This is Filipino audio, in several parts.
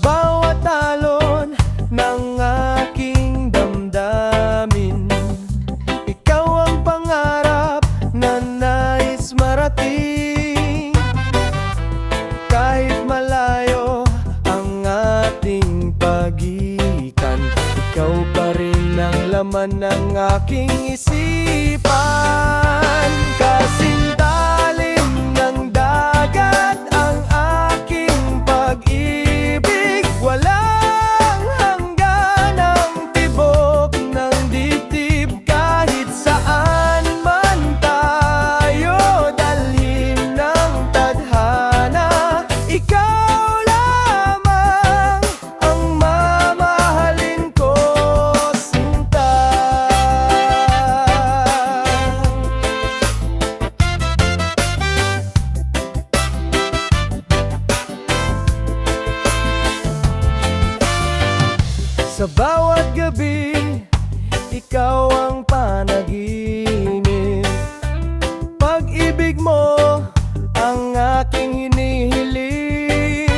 bawat alon ng aking damdamin, ikaw ang pangarap na nais marating. Kahit malayo ang ating pagitan, ikaw pa rin ang laman ng aking isipan. Kasintalim ng dagat ang aking pag-ibig, walang hanggan ang tibok ng dibdib. Kahit saan man tayo dalhin ng tadhana, ikaw lamang ang mamahalin ko, sinta. Sa bawat gabi, ikaw ang panaginip. Pag-ibig mo ang aking hinihiling,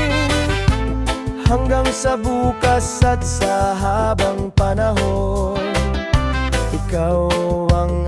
hanggang sa bukas at sa habang panahon, ikaw ang